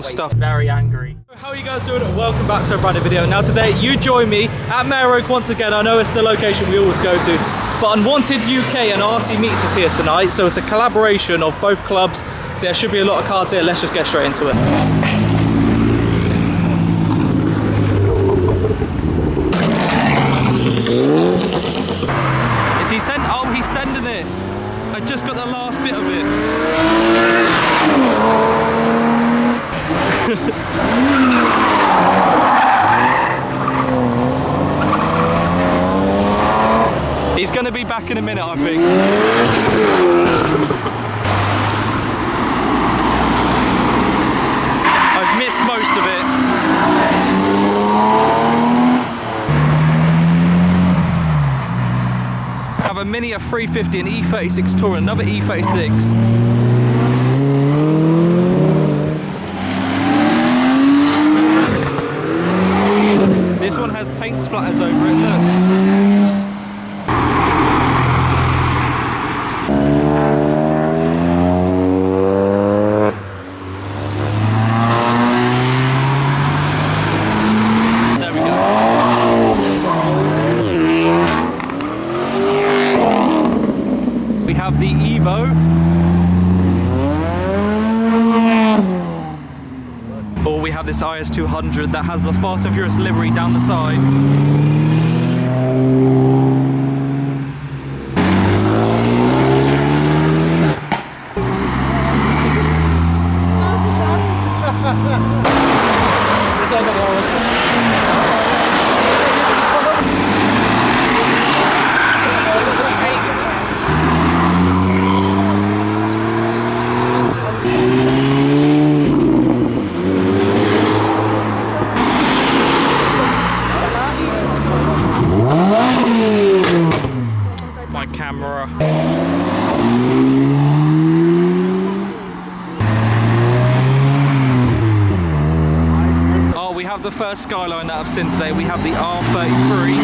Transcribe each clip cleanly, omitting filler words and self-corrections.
real stuff. Very angry. How are you guys doing? Welcome back to a brand new video. Now today you join me at Mare Oak once again. I know it's the location we always go to, but Unwanted UK and RC Meets is here tonight, so it's a collaboration of both clubs. So there should be a lot of cars here. Let's just get straight into it. Is he sent? Oh, he's sending it. I just got the last bit of it. He's going to be back in a minute, I think. I've missed most of it. I have a Mini, a 350, an E36 Touring, another E36. This one has paint splatters over it, look. There we go. We have the Evo. Or we have this IS200 that has the Fast and Furious livery down the side. My camera. Oh, we have the first Skyline that I've seen today. We have the R33.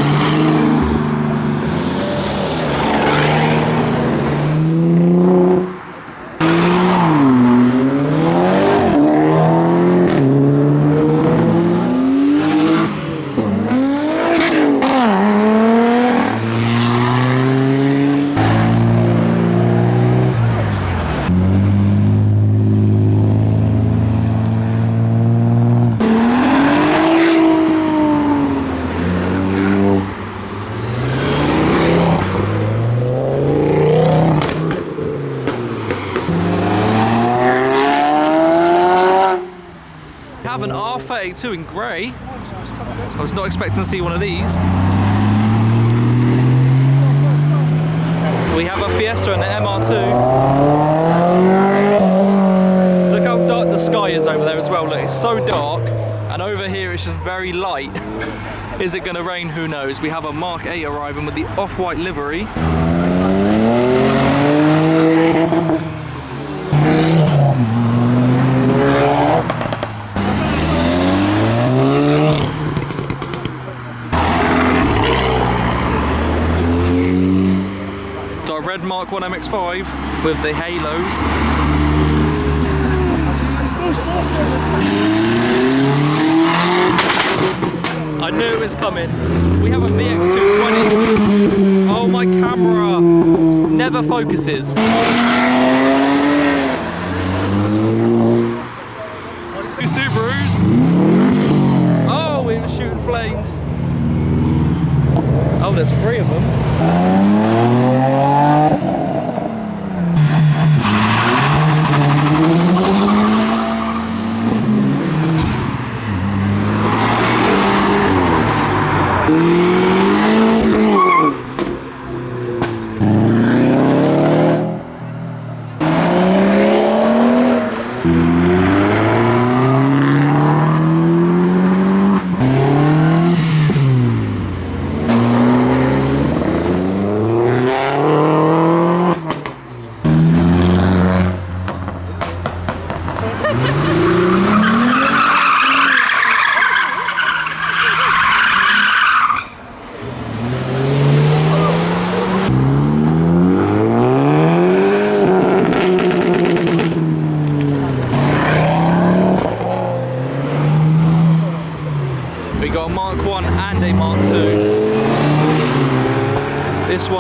Have an R32 in grey. I was not expecting to see one of these. We have a Fiesta and an MR2. Look how dark the sky is over there as well. Look, it's so dark, and over here it's just very light. Is it going to rain? Who knows? We have a Mark 8 arriving with the off-white livery. Got a red Mark 1 MX5 with the halos. I knew it was coming. We have a VX220. Oh, my camera never focuses. Two Subarus. Oh, we were shooting flames. Oh, there's 3 of them.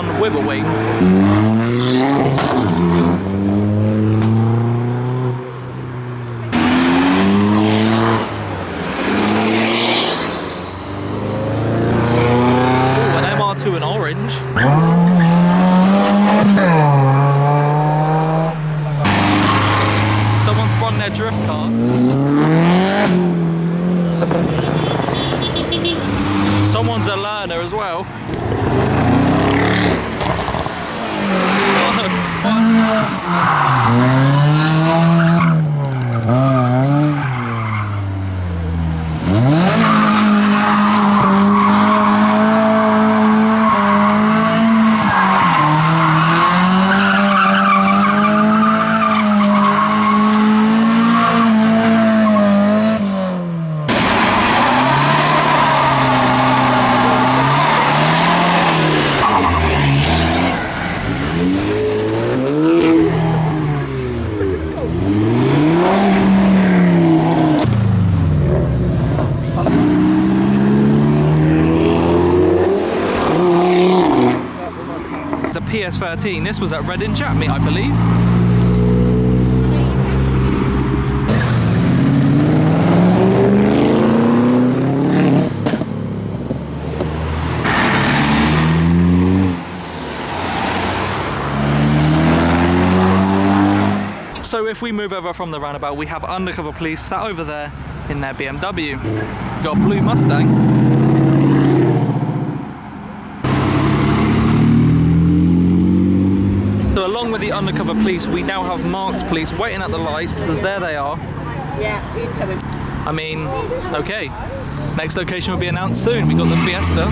one with a wing. Ooh, an MR2 in orange. Someone's run their drift car. Someone's a learner as well. It's a PS13. This was at Reading Chat Meet, I believe. So if we move over from the roundabout, we have undercover police sat over there in their BMW. We've got a blue Mustang. So along with the undercover police, we now have marked police waiting at the lights. So there they are. Yeah, he's coming. I mean, okay. Next location will be announced soon. We got the Fiesta.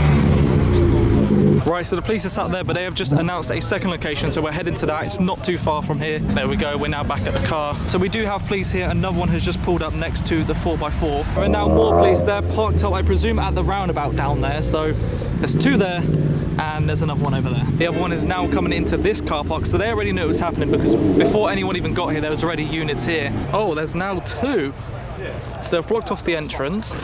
Right, so the police are sat there, but they have just announced a second location, so we're heading to that. It's not too far from here. There we go, we're now back at the car. So we do have police here. Another one has just pulled up next to the 4x4. There are now more police there, parked up, I presume, at the roundabout down there. So there's two there, and there's another one over there. The other one is now coming into this car park, so they already knew it was happening because before anyone even got here, there was already units here. Oh, there's now two. So they've blocked off the entrance.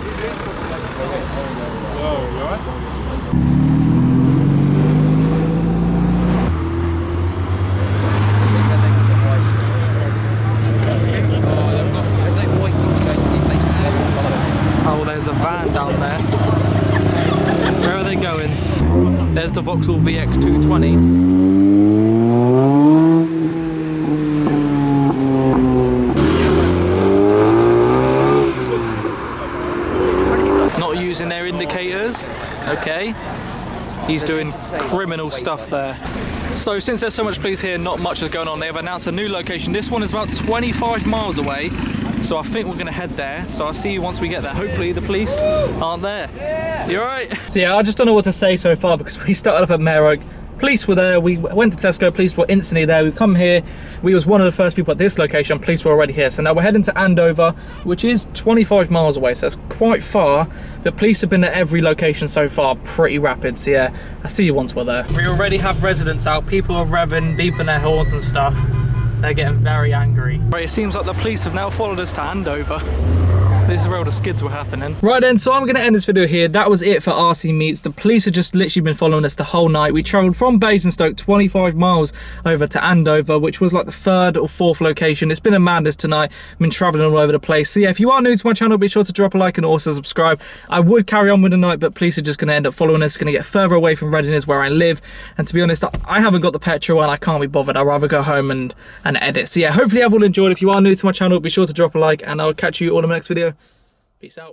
Oh, there's a van down there. Where are they going? There's the Vauxhall VX220. Not using their indicators. Okay. He's doing criminal stuff there. So since there's so much police here, not much is going on. They have announced a new location. This one is about 25 miles away. So I think we're gonna head there. So I'll see you once we get there. Hopefully the police aren't there. You alright? So yeah, I just don't know what to say so far because we started off at Mare Oak. Police were there, we went to Tesco, police were instantly there. We come here, we was one of the first people at this location, police were already here. So now we're heading to Andover, which is 25 miles away, so it's quite far. The police have been at every location so far, pretty rapid. So yeah, I'll see you once we're there. We already have residents out, people are revving, beeping their horns and stuff. They're getting very angry. Right, it seems like the police have now followed us to Andover. This is where all the skids were happening. Right then, so I'm gonna end this video here. That was it for RC Meets. The police have just literally been following us the whole night. We travelled from Basingstoke 25 miles over to Andover, which was like the third or fourth location. It's been a madness tonight. I've been travelling all over the place. So yeah, if you are new to my channel, be sure to drop a like and also subscribe. I would carry on with the night, but police are just gonna end up following us. Gonna get further away from Reading is where I live. And to be honest, I haven't got the petrol and I can't be bothered. I'd rather go home and edit. So yeah, hopefully you've all enjoyed. If you are new to my channel, be sure to drop a like and I'll catch you all in the next video. Peace out.